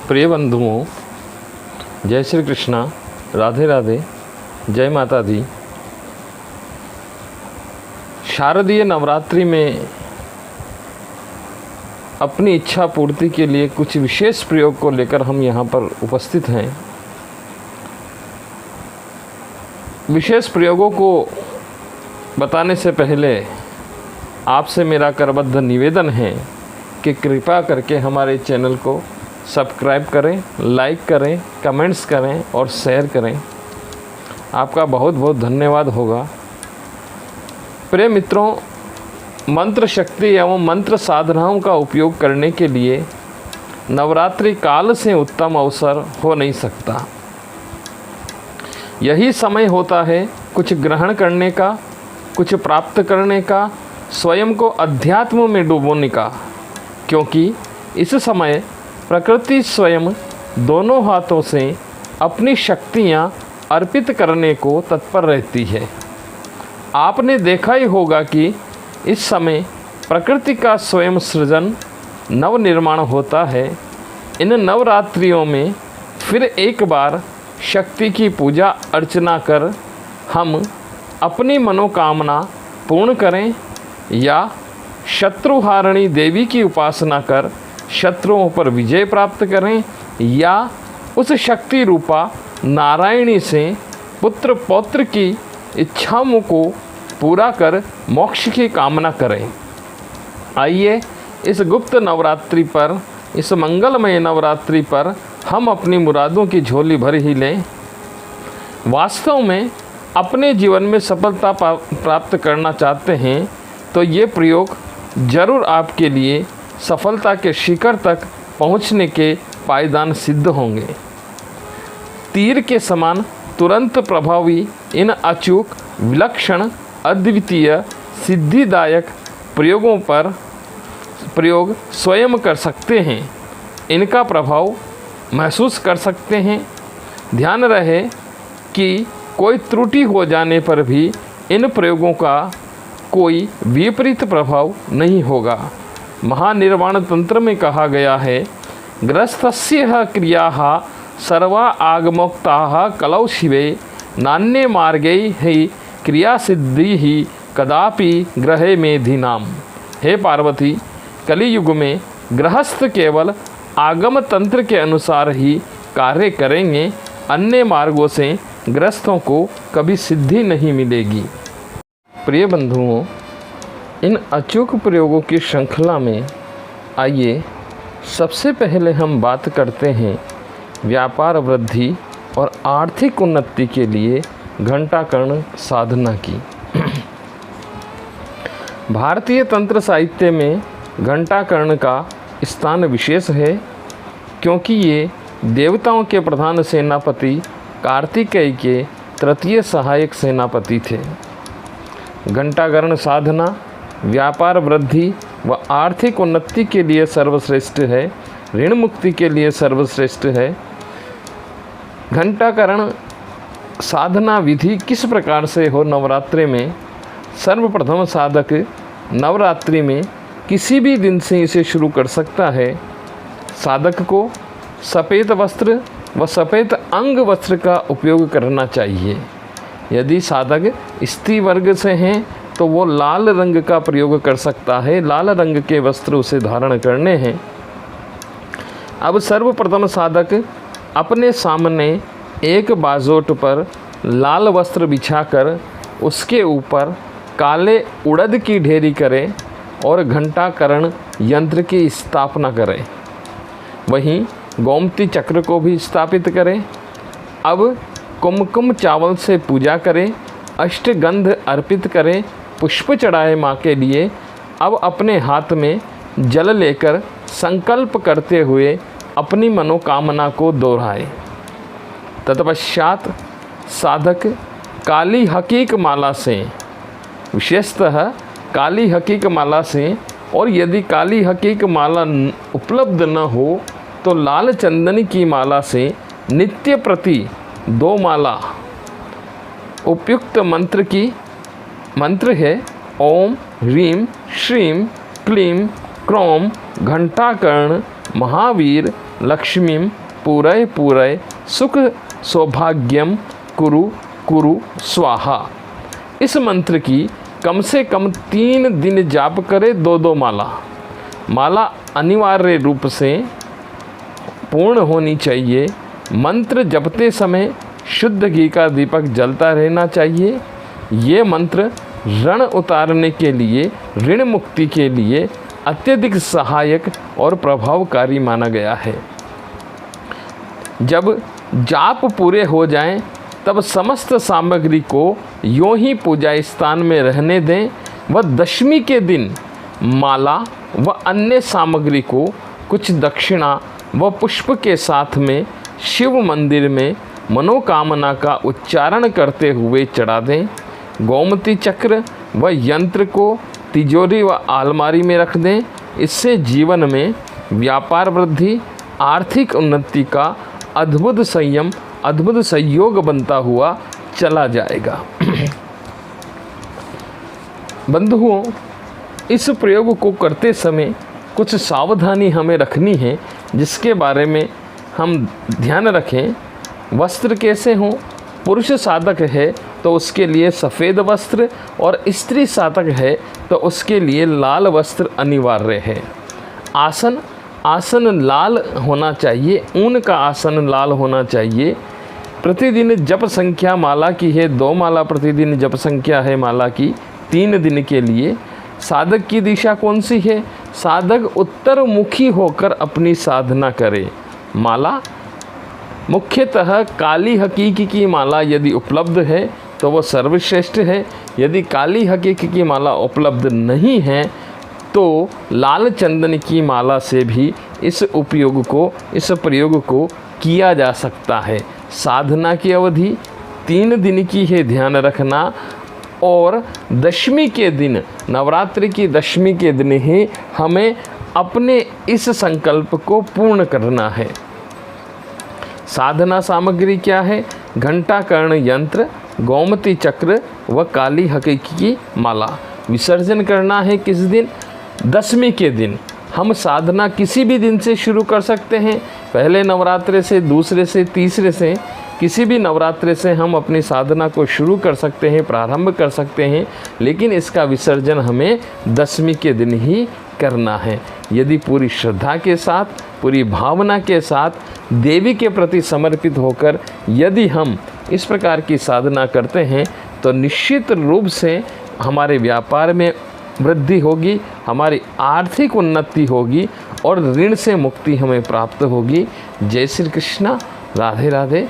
प्रिय बंधुओं, जय श्री कृष्णा, राधे राधे, जय माता दी। शारदीय नवरात्रि में अपनी इच्छा पूर्ति के लिए कुछ विशेष प्रयोग को लेकर हम यहाँ पर उपस्थित हैं। विशेष प्रयोगों को बताने से पहले आपसे मेरा करबद्ध निवेदन है कि कृपया करके हमारे चैनल को सब्सक्राइब करें, लाइक करें, कमेंट्स करें और शेयर करें। आपका बहुत बहुत धन्यवाद होगा। प्रिय मित्रों, मंत्र शक्ति एवं मंत्र साधनाओं का उपयोग करने के लिए नवरात्रि काल से उत्तम अवसर हो नहीं सकता। यही समय होता है कुछ ग्रहण करने का, कुछ प्राप्त करने का, स्वयं को अध्यात्म में डुबोने का, क्योंकि इस समय प्रकृति स्वयं दोनों हाथों से अपनी शक्तियाँ अर्पित करने को तत्पर रहती है। आपने देखा ही होगा कि इस समय प्रकृति का स्वयं सृजन नव निर्माण होता है। इन नवरात्रियों में फिर एक बार शक्ति की पूजा अर्चना कर हम अपनी मनोकामना पूर्ण करें या शत्रुहारिणी देवी की उपासना कर शत्रुओं पर विजय प्राप्त करें या उस शक्ति रूपा नारायणी से पुत्र पौत्र की इच्छाओं को पूरा कर मोक्ष की कामना करें। आइए इस गुप्त नवरात्रि पर, इस मंगलमय नवरात्रि पर हम अपनी मुरादों की झोली भर ही लें। वास्तव में अपने जीवन में सफलता प्राप्त करना चाहते हैं तो ये प्रयोग जरूर आपके लिए सफलता के शिखर तक पहुंचने के पायदान सिद्ध होंगे। तीर के समान तुरंत प्रभावी इन अचूक, विलक्षण, अद्वितीय, सिद्धिदायक प्रयोगों पर प्रयोग स्वयं कर सकते हैं। इनका प्रभाव महसूस कर सकते हैं। ध्यान रहे कि कोई त्रुटि हो जाने पर भी इन प्रयोगों का कोई विपरीत प्रभाव नहीं होगा। महानिर्वाण तंत्र में कहा गया है, ग्रस्तस्य क्रियाः सर्वा आगमोक्ताः कलौ शिवे नान्ये मार्गे ही क्रिया सिद्धि ही कदापि ग्रहे मेधिनाम। हे पार्वती, कलियुग में गृहस्थ केवल आगम तंत्र के अनुसार ही कार्य करेंगे, अन्य मार्गों से ग्रस्तों को कभी सिद्धि नहीं मिलेगी। प्रिय बंधुओं, इन अचूक प्रयोगों की श्रृंखला में आइए सबसे पहले हम बात करते हैं व्यापार वृद्धि और आर्थिक उन्नति के लिए घंटाकर्ण साधना की। भारतीय तंत्र साहित्य में घंटाकर्ण का स्थान विशेष है, क्योंकि ये देवताओं के प्रधान सेनापति कार्तिकेय के तृतीय सहायक सेनापति थे। घंटाकर्ण साधना व्यापार वृद्धि व आर्थिक उन्नति के लिए सर्वश्रेष्ठ है, ऋण मुक्ति के लिए सर्वश्रेष्ठ है। घंटाकर्ण साधना विधि किस प्रकार से हो? नवरात्रि में सर्वप्रथम साधक नवरात्रि में किसी भी दिन से इसे शुरू कर सकता है। साधक को सफ़ेद वस्त्र व सफ़ेद अंग वस्त्र का उपयोग करना चाहिए। यदि साधक स्त्री वर्ग से हैं तो वो लाल रंग का प्रयोग कर सकता है। लाल रंग के वस्त्र उसे धारण करने हैं। अब सर्वप्रथम साधक अपने सामने एक बाजोट पर लाल वस्त्र बिछाकर उसके ऊपर काले उड़द की ढेरी करे और घंटाकर्ण यंत्र की स्थापना करें। वहीं गोमती चक्र को भी स्थापित करें। अब कुमकुम चावल से पूजा करें, अष्टगंध अर्पित करें, पुष्प चढ़ाए माँ के लिए। अब अपने हाथ में जल लेकर संकल्प करते हुए अपनी मनोकामना को दोहराए। तत्पश्चात साधक काली हकीक माला से, विशेषतः काली हकीक माला से, और यदि काली हकीक माला उपलब्ध न हो तो लाल चंदन की माला से नित्य प्रति 2 माला उपयुक्त मंत्र की मंत्र है ओम ह्रीं श्रीं क्लीं क्रौं घंटाकर्ण महावीर लक्ष्मीं पूरय पूरय सुख सौभाग्यम कुरु कुरु स्वाहा। इस मंत्र की कम से कम 3 दिन जाप करे, 2-2 माला। माला अनिवार्य रूप से पूर्ण होनी चाहिए। मंत्र जपते समय शुद्ध घी का दीपक जलता रहना चाहिए। ये मंत्र ऋण उतारने के लिए, ऋण मुक्ति के लिए अत्यधिक सहायक और प्रभावकारी माना गया है। जब जाप पूरे हो जाएं, तब समस्त सामग्री को यों ही पूजा स्थान में रहने दें व दशमी के दिन माला व अन्य सामग्री को कुछ दक्षिणा व पुष्प के साथ में शिव मंदिर में मनोकामना का उच्चारण करते हुए चढ़ा दें। गोमती चक्र व यंत्र को तिजोरी व अलमारी में रख दें। इससे जीवन में व्यापार वृद्धि, आर्थिक उन्नति का अद्भुत संयोग बनता हुआ चला जाएगा। बंधुओं, इस प्रयोग को करते समय कुछ सावधानी हमें रखनी है, जिसके बारे में हम ध्यान रखें। वस्त्र कैसे हों? पुरुष साधक है तो उसके लिए सफ़ेद वस्त्र, और स्त्री साधक है तो उसके लिए लाल वस्त्र अनिवार्य है। आसन लाल होना चाहिए, ऊन का आसन लाल होना चाहिए। प्रतिदिन जप संख्या माला की है 2 माला प्रतिदिन जप संख्या है माला की 3 दिन के लिए। साधक की दिशा कौन सी है? साधक उत्तर मुखी होकर अपनी साधना करे। माला मुख्यतः काली हकीकी की माला यदि उपलब्ध है तो वो सर्वश्रेष्ठ है। यदि काली हकीकी की माला उपलब्ध नहीं है तो लाल चंदन की माला से भी इस प्रयोग को किया जा सकता है। साधना की अवधि 3 दिन की है, ध्यान रखना। और दशमी के दिन, नवरात्रि की दशमी के दिन ही हमें अपने इस संकल्प को पूर्ण करना है। साधना सामग्री क्या है? घंटा कर्ण यंत्र, गोमती चक्र व काली हकीकी की माला। विसर्जन करना है किस दिन? दशमी के दिन। हम साधना किसी भी दिन से शुरू कर सकते हैं, पहले नवरात्रे से, दूसरे से, तीसरे से, किसी भी नवरात्रे से हम अपनी साधना को शुरू कर सकते हैं, प्रारंभ कर सकते हैं। लेकिन इसका विसर्जन हमें दशमी के दिन ही करना है। यदि पूरी श्रद्धा के साथ, पूरी भावना के साथ देवी के प्रति समर्पित होकर यदि हम इस प्रकार की साधना करते हैं तो निश्चित रूप से हमारे व्यापार में वृद्धि होगी, हमारी आर्थिक उन्नति होगी और ऋण से मुक्ति हमें प्राप्त होगी। जय श्री कृष्णा, राधे राधे।